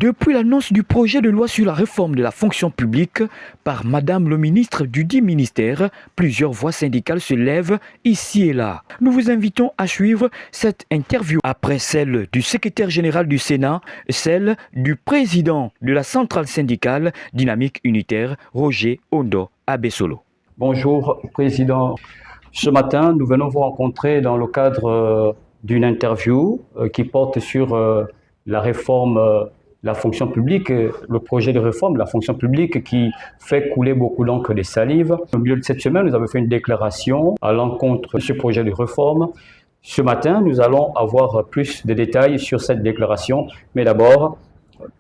Depuis l'annonce du projet de loi sur la réforme de la fonction publique par Madame le ministre du dit ministère, plusieurs voix syndicales se lèvent ici et là. Nous vous invitons à suivre cette interview après celle du secrétaire général du Sénat, celle du président de la centrale syndicale Dynamique Unitaire, Roger Ondo Abessolo. Bonjour, Président. Ce matin, nous venons vous rencontrer dans le cadre d'une interview qui porte sur la réforme de la fonction publique, le projet de réforme de la fonction publique qui fait couler beaucoup d'encre de salive. Au milieu de cette semaine, nous avons fait une déclaration à l'encontre de ce projet de réforme. Ce matin, nous allons avoir plus de détails sur cette déclaration. Mais d'abord,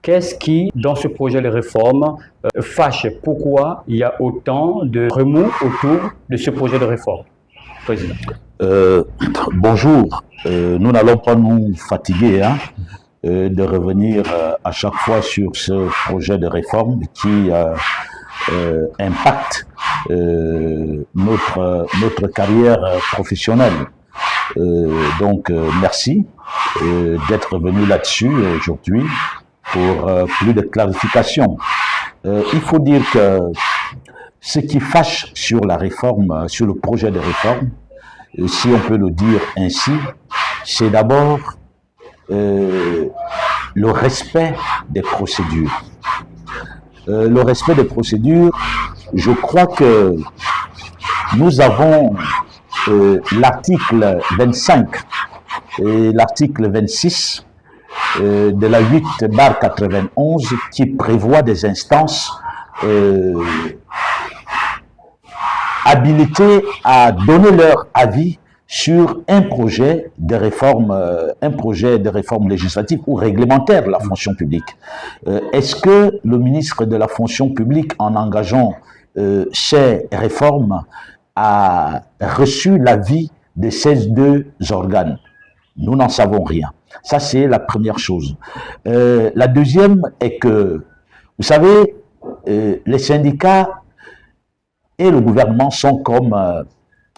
qu'est-ce qui, dans ce projet de réforme, fâche? Pourquoi il y a autant de remous autour de ce projet de réforme? Président. Bonjour. Nous n'allons pas nous fatiguer de revenir à chaque fois sur ce projet de réforme qui impacte notre carrière professionnelle. Donc, merci d'être venu là-dessus aujourd'hui pour plus de clarification. Il faut dire que ce qui fâche sur la réforme, sur le projet de réforme, si on peut le dire ainsi, c'est d'abord le respect des procédures. Le respect des procédures, je crois que nous avons l'article 25 et l'article 26 de la 8/91 qui prévoit des instances habilités à donner leur avis sur un projet de réforme législative ou réglementaire de la fonction publique. Est-ce que le ministre de la fonction publique, en engageant ces réformes, a reçu l'avis de ces deux organes? Nous n'en savons rien. Ça, c'est la première chose. La deuxième est que, vous savez, les syndicats et le gouvernement sont comme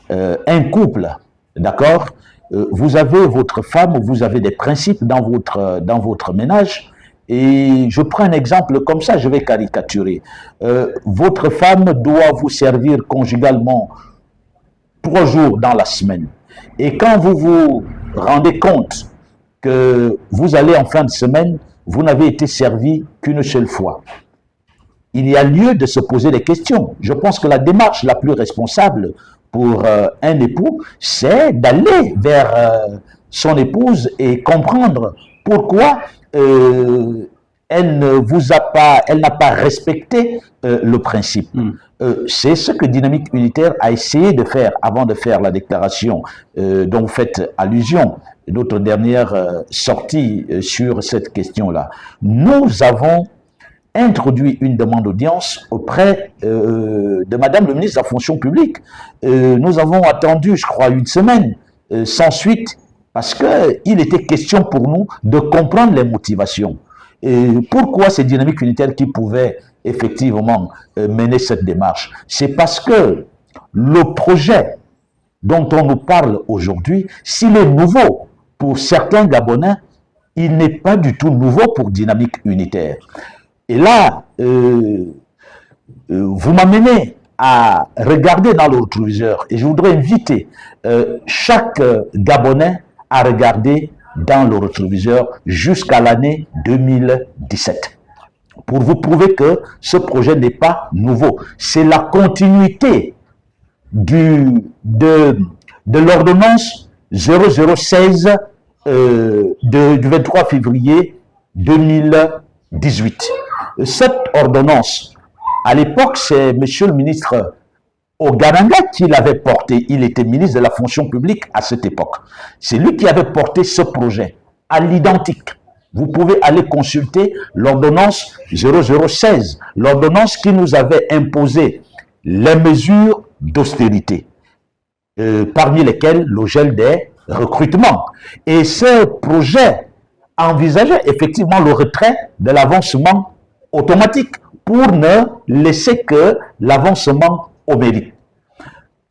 un couple, d'accord? Vous avez votre femme, vous avez des principes dans votre ménage, et je prends un exemple comme ça, je vais caricaturer. Votre femme doit vous servir conjugalement 3 jours dans la semaine, et quand vous vous rendez compte que vous allez en fin de semaine, vous n'avez été servi qu'une seule fois, il y a lieu de se poser des questions. Je pense que la démarche la plus responsable pour un époux, c'est d'aller vers son épouse et comprendre pourquoi elle n'a pas respecté le principe. C'est ce que Dynamique Unitaire a essayé de faire avant de faire la déclaration dont vous faites allusion, notre dernière sortie sur cette question-là. Nous avons introduit une demande d'audience auprès de Madame le ministre de la fonction publique. Nous avons attendu, je crois, 1 semaine sans suite, parce qu'il était question pour nous de comprendre les motivations. Et pourquoi c'est Dynamique Unitaire qui pouvait effectivement mener cette démarche? C'est parce que le projet dont on nous parle aujourd'hui, s'il est nouveau pour certains Gabonais, il n'est pas du tout nouveau pour Dynamique Unitaire. Et là, vous m'amenez à regarder dans le rétroviseur, et je voudrais inviter chaque Gabonais à regarder dans le rétroviseur jusqu'à l'année 2017, pour vous prouver que ce projet n'est pas nouveau. C'est la continuité de l'ordonnance 0016 du 23 février 2018. Cette ordonnance, à l'époque, c'est monsieur le ministre Ogaranga qui l'avait portée. Il était ministre de la fonction publique à cette époque. C'est lui qui avait porté ce projet à l'identique. Vous pouvez aller consulter l'ordonnance 0016, l'ordonnance qui nous avait imposé les mesures d'austérité, parmi lesquelles le gel des recrutements. Et ce projet envisageait effectivement le retrait de l'avancement automatique pour ne laisser que l'avancement au mérite.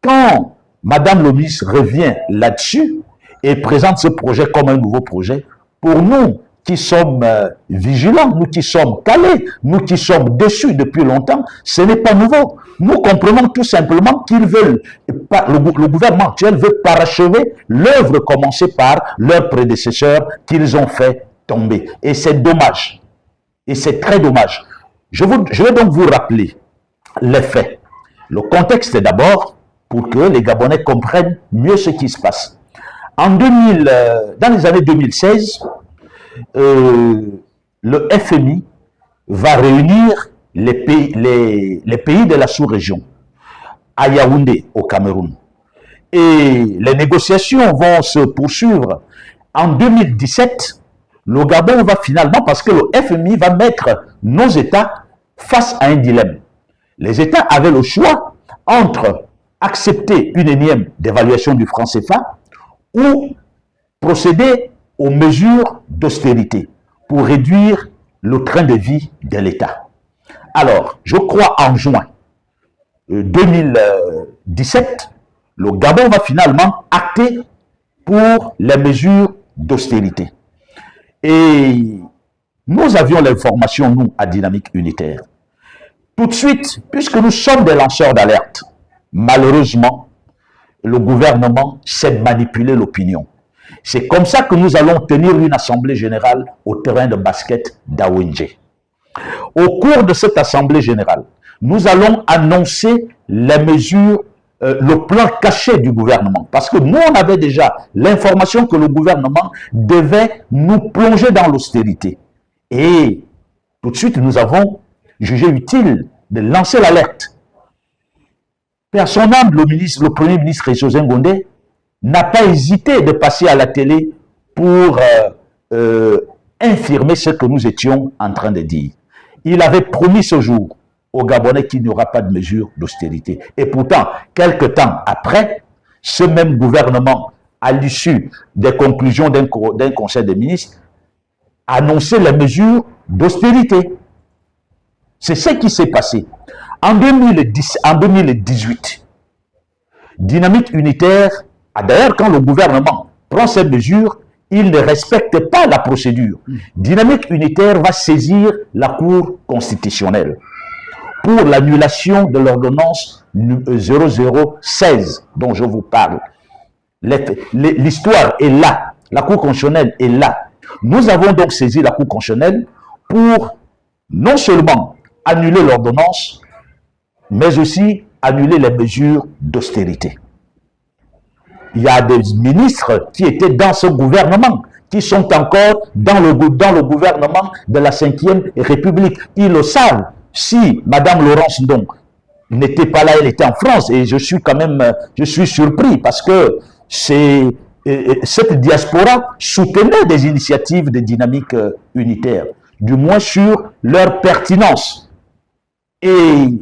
Quand Madame le ministre revient là-dessus et présente ce projet comme un nouveau projet, pour nous, qui sommes vigilants, nous qui sommes calés, nous qui sommes dessus depuis longtemps, ce n'est pas nouveau. Nous comprenons tout simplement qu'ils veulent, le gouvernement actuel veut parachever l'œuvre commencée par leurs prédécesseurs qu'ils ont fait tomber. Et c'est dommage. Et c'est très dommage. Je vais donc vous rappeler les faits. Le contexte d'abord, pour que les Gabonais comprennent mieux ce qui se passe. Dans les années 2016, le FMI va réunir les pays de la sous-région à Yaoundé, au Cameroun. Et les négociations vont se poursuivre. En 2017, le Gabon va finalement, parce que le FMI va mettre nos États face à un dilemme. Les États avaient le choix entre accepter une énième dévaluation du franc CFA ou procéder aux mesures d'austérité pour réduire le train de vie de l'État. Alors, je crois en juin 2017, le Gabon va finalement acter pour les mesures d'austérité. Et nous avions l'information, nous, à Dynamique Unitaire. Tout de suite, puisque nous sommes des lanceurs d'alerte, malheureusement, le gouvernement sait manipuler l'opinion. C'est comme ça que nous allons tenir une assemblée générale au terrain de basket d'Awendje. Au cours de cette assemblée générale, nous allons annoncer les mesures, le plan caché du gouvernement. Parce que nous, on avait déjà l'information que le gouvernement devait nous plonger dans l'austérité. Et tout de suite, nous avons jugé utile de lancer l'alerte. À son âme, le Premier ministre José Ngondé n'a pas hésité de passer à la télé pour infirmer ce que nous étions en train de dire. Il avait promis ce jour aux Gabonais qu'il n'y aura pas de mesures d'austérité. Et pourtant, quelque temps après, ce même gouvernement, à l'issue des conclusions d'un conseil des ministres, a annoncé les mesures d'austérité. C'est ce qui s'est passé. En 2018, Dynamique Unitaire, d'ailleurs quand le gouvernement prend ces mesures, il ne respecte pas la procédure. Dynamique Unitaire va saisir la Cour constitutionnelle pour l'annulation de l'ordonnance 0016 dont je vous parle. L'histoire est là, la Cour constitutionnelle est là. Nous avons donc saisi la Cour constitutionnelle pour non seulement annuler l'ordonnance, mais aussi annuler les mesures d'austérité. Il y a des ministres qui étaient dans ce gouvernement, qui sont encore dans le gouvernement de la Ve République. Ils le savent. Si Mme Laurence Ndong n'était pas là, elle était en France, et je suis surpris parce que cette diaspora soutenait des initiatives de Dynamique Unitaire, du moins sur leur pertinence. Et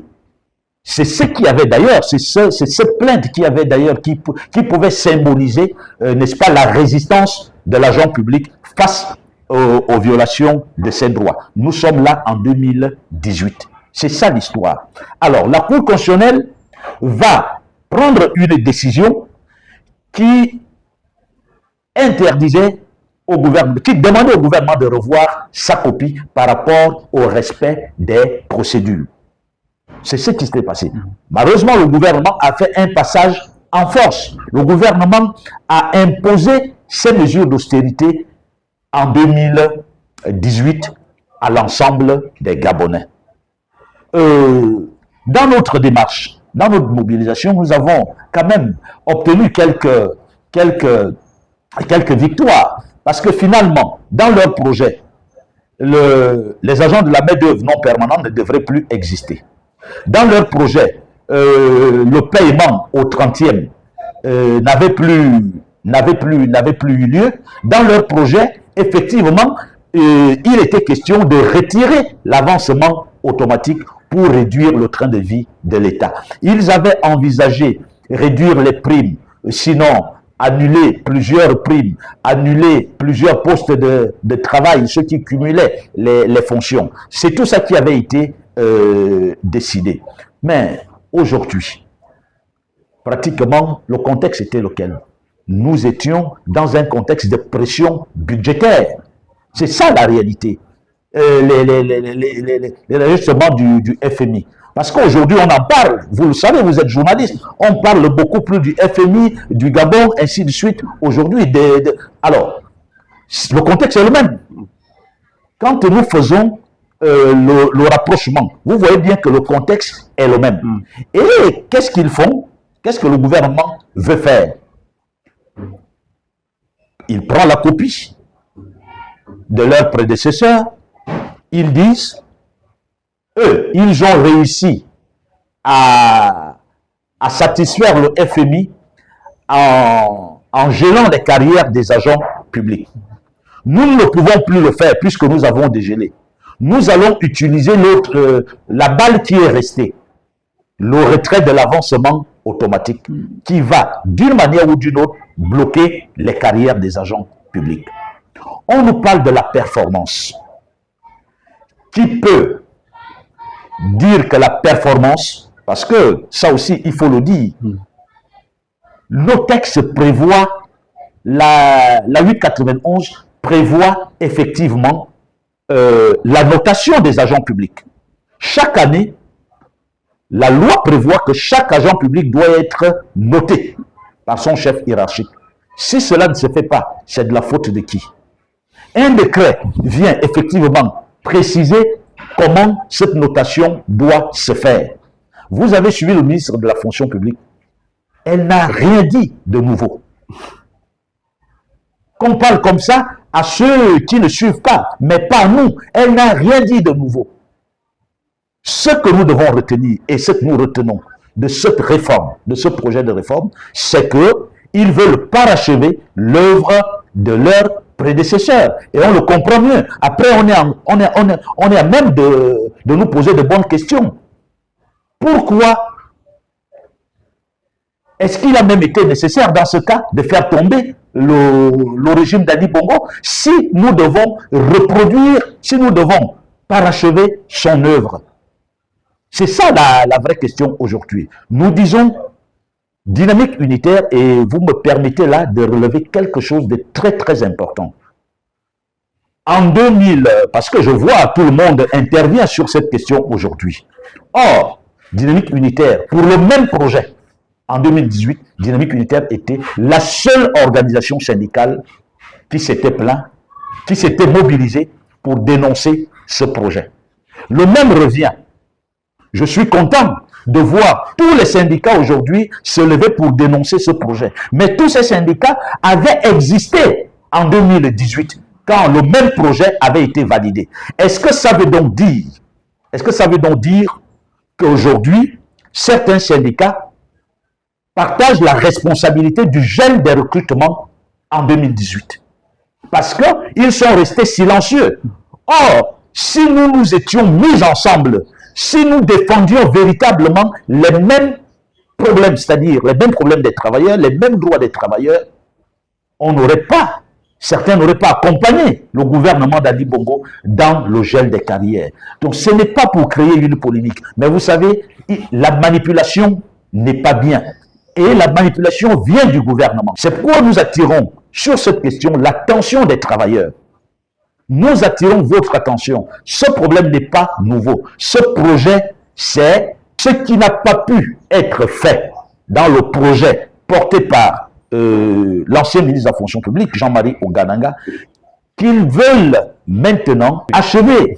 c'est ce qui avait d'ailleurs, c'est cette plainte qui avait d'ailleurs, qui pouvait symboliser, n'est-ce pas, la résistance de l'agent public face aux violations de ses droits. Nous sommes là en 2018. C'est ça l'histoire. Alors, la Cour constitutionnelle va prendre une décision qui interdisait au gouvernement, qui demandait au gouvernement de revoir sa copie par rapport au respect des procédures. C'est ce qui s'est passé. Malheureusement, le gouvernement a fait un passage en force. Le gouvernement a imposé ces mesures d'austérité en 2018 à l'ensemble des Gabonais. Dans notre démarche, dans notre mobilisation, nous avons quand même obtenu quelques victoires. Parce que finalement, dans leur projet, les agents de la main-d'œuvre non permanente ne devraient plus exister. Dans leur projet, le paiement au 30e n'avait plus eu lieu. Dans leur projet, effectivement, il était question de retirer l'avancement automatique pour réduire le train de vie de l'État. Ils avaient envisagé réduire les primes, sinon annuler plusieurs primes, annuler plusieurs postes de travail, ceux qui cumulaient les fonctions. C'est tout ça qui avait été décidé. Mais aujourd'hui, pratiquement, le contexte était lequel? Nous étions dans un contexte de pression budgétaire. C'est ça la réalité. Les ajustements du FMI. Parce qu'aujourd'hui, on en parle. Vous le savez, vous êtes journaliste. On parle beaucoup plus du FMI, du Gabon, ainsi de suite. Aujourd'hui, alors, le contexte est le même. Quand nous faisons le rapprochement, vous voyez bien que le contexte est le même. Et qu'est-ce qu'ils font? Qu'est-ce que le gouvernement veut faire? Il prend la copie de leurs prédécesseurs. Ils disent, eux, ils ont réussi à satisfaire le FMI en gelant les carrières des agents publics. Nous ne pouvons plus le faire puisque nous avons dégelé. Nous allons utiliser la balle qui est restée, le retrait de l'avancement automatique qui va, d'une manière ou d'une autre, bloquer les carrières des agents publics. On nous parle de la performance. Qui peut dire que la performance, parce que ça aussi, il faut le dire, nos textes prévoient, la 891 prévoit effectivement la notation des agents publics. Chaque année, la loi prévoit que chaque agent public doit être noté par son chef hiérarchique. Si cela ne se fait pas, c'est de la faute de qui? Un décret vient effectivement préciser comment cette notation doit se faire. Vous avez suivi le ministre de la fonction publique. Elle n'a rien dit de nouveau. Qu'on parle comme ça à ceux qui ne suivent pas, mais pas nous. Elle n'a rien dit de nouveau. Ce que nous devons retenir et ce que nous retenons de cette réforme, de ce projet de réforme, c'est qu'ils veulent parachever l'œuvre de leurs prédécesseurs. Et on le comprend mieux. Après, on est à même de nous poser de bonnes questions. Pourquoi est-ce qu'il a même été nécessaire dans ce cas de faire tomber le régime d'Ali Bongo si nous devons reproduire, si nous devons parachever son œuvre? C'est ça la vraie question aujourd'hui. Nous disons dynamique unitaire et vous me permettez là de relever quelque chose de très très important. En 2000, parce que je vois tout le monde intervient sur cette question aujourd'hui. Or, dynamique unitaire, pour le même projet, en 2018, Dynamique unitaire était la seule organisation syndicale qui s'était plainte, qui s'était mobilisée pour dénoncer ce projet. Le même revient. Je suis content de voir tous les syndicats aujourd'hui se lever pour dénoncer ce projet. Mais tous ces syndicats avaient existé en 2018 quand le même projet avait été validé. Est-ce que ça veut donc dire qu'aujourd'hui, certains syndicats partagent la responsabilité du gel des recrutements en 2018? Parce qu'ils sont restés silencieux. Or, si nous nous étions mis ensemble, si nous défendions véritablement les mêmes problèmes, c'est-à-dire les mêmes problèmes des travailleurs, les mêmes droits des travailleurs, certains n'auraient pas accompagné le gouvernement d'Ali Bongo dans le gel des carrières. Donc ce n'est pas pour créer une polémique. Mais vous savez, la manipulation n'est pas bien. Et la manipulation vient du gouvernement. C'est pourquoi nous attirons sur cette question l'attention des travailleurs. Nous attirons votre attention. Ce problème n'est pas nouveau. Ce projet, c'est ce qui n'a pas pu être fait dans le projet porté par l'ancien ministre de la fonction publique, Jean-Marie Ogananga, qu'ils veulent maintenant achever.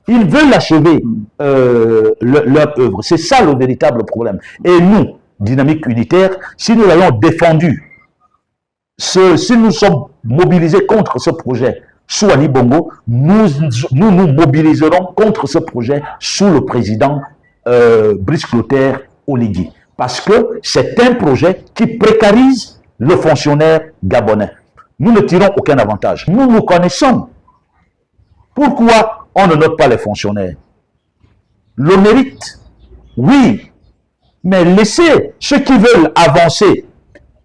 Ils veulent achever leur œuvre. C'est ça le véritable problème. Et nous, Dynamique unitaire, si nous l'avons défendu, si nous sommes mobilisés contre ce projet sous Ali Bongo, nous nous mobiliserons contre ce projet sous le président Brice Clotaire Oligui. Parce que c'est un projet qui précarise le fonctionnaire gabonais. Nous ne tirons aucun avantage. Nous nous connaissons. Pourquoi on ne note pas les fonctionnaires? Le mérite, oui. Mais laissez ceux qui veulent avancer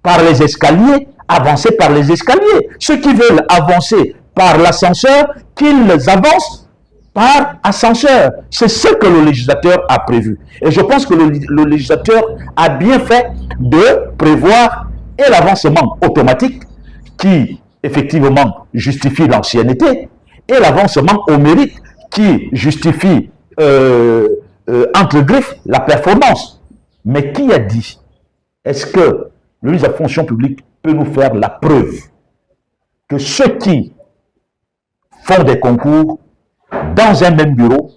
par les escaliers, avancer par les escaliers. Ceux qui veulent avancer par l'ascenseur, qu'ils avancent par ascenseur. C'est ce que le législateur a prévu. Et je pense que le législateur a bien fait de prévoir et l'avancement automatique qui effectivement justifie l'ancienneté et l'avancement au mérite qui justifie, entre griffes, la performance. Mais qui a dit? Est-ce que le ministre de la fonction publique peut nous faire la preuve que ceux qui font des concours dans un même bureau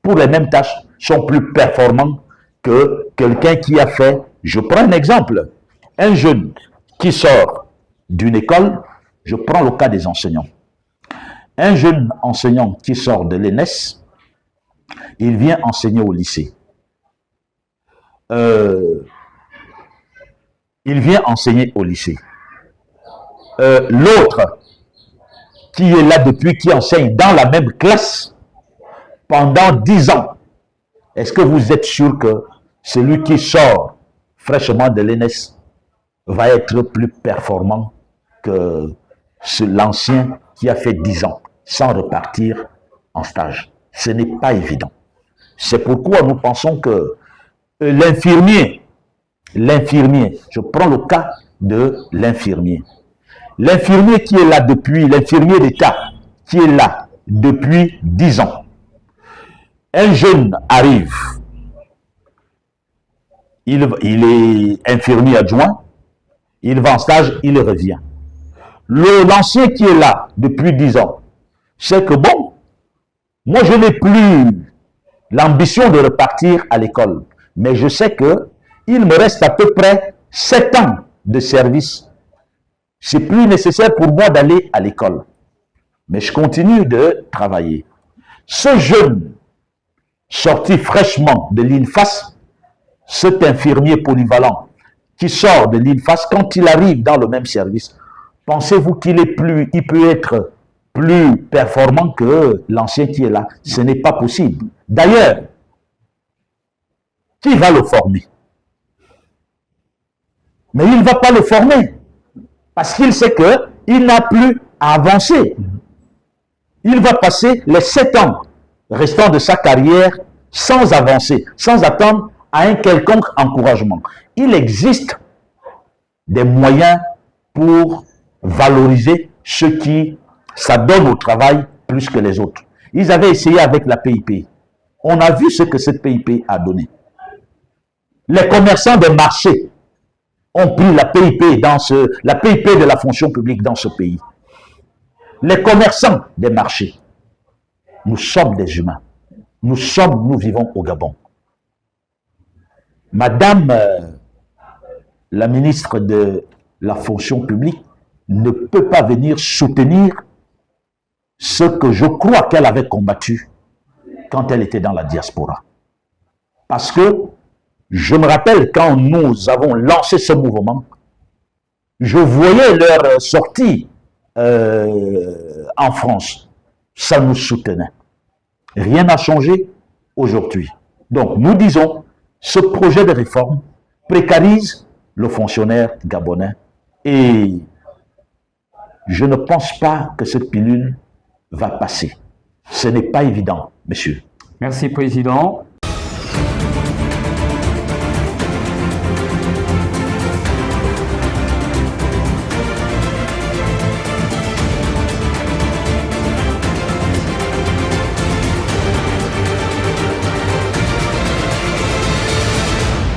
pour les mêmes tâches sont plus performants que quelqu'un qui a fait, je prends un exemple, un jeune qui sort d'une école, je prends le cas des enseignants. Un jeune enseignant qui sort de l'ENS, il vient enseigner au lycée. Il vient enseigner au lycée. L'autre qui est là depuis, qui enseigne dans la même classe pendant 10 ans, est-ce que vous êtes sûr que celui qui sort fraîchement de l'ENS va être plus performant que l'ancien qui a fait 10 ans sans repartir en stage? Ce n'est pas évident. C'est pourquoi nous pensons que l'infirmier, je prends le cas de l'infirmier. L'infirmier qui est là depuis, l'infirmier d'État qui est là depuis 10 ans. Un jeune arrive, il est infirmier adjoint, il va en stage, il revient. L'ancien qui est là depuis 10 ans, c'est que bon, moi je n'ai plus l'ambition de repartir à l'école, mais je sais que il me reste à peu près 7 ans de service. C'est plus nécessaire pour moi d'aller à l'école, mais je continue de travailler. Ce jeune sorti fraîchement de l'INFAS, cet infirmier polyvalent qui sort de l'INFAS, quand il arrive dans le même service, pensez-vous qu'il peut être plus performant que l'ancien qui est là? Ce n'est pas possible. D'ailleurs, qui va le former? Mais il ne va pas le former parce qu'il sait qu'il n'a plus à avancer. Il va passer les 7 ans restants de sa carrière sans avancer, sans attendre à un quelconque encouragement. Il existe des moyens pour valoriser ceux qui s'adonnent au travail plus que les autres. Ils avaient essayé avec la PIP. On a vu ce que cette PIP a donné. Les commerçants des marchés ont pris la PIP de la fonction publique dans ce pays. Les commerçants des marchés, nous sommes des humains. Nous vivons au Gabon. Madame la ministre de la fonction publique ne peut pas venir soutenir ce que je crois qu'elle avait combattu quand elle était dans la diaspora. Parce que je me rappelle quand nous avons lancé ce mouvement, je voyais leur sortie en France. Ça nous soutenait. Rien n'a changé aujourd'hui. Donc nous disons, ce projet de réforme précarise le fonctionnaire gabonais et je ne pense pas que cette pilule va passer. Ce n'est pas évident, monsieur. Merci, Président.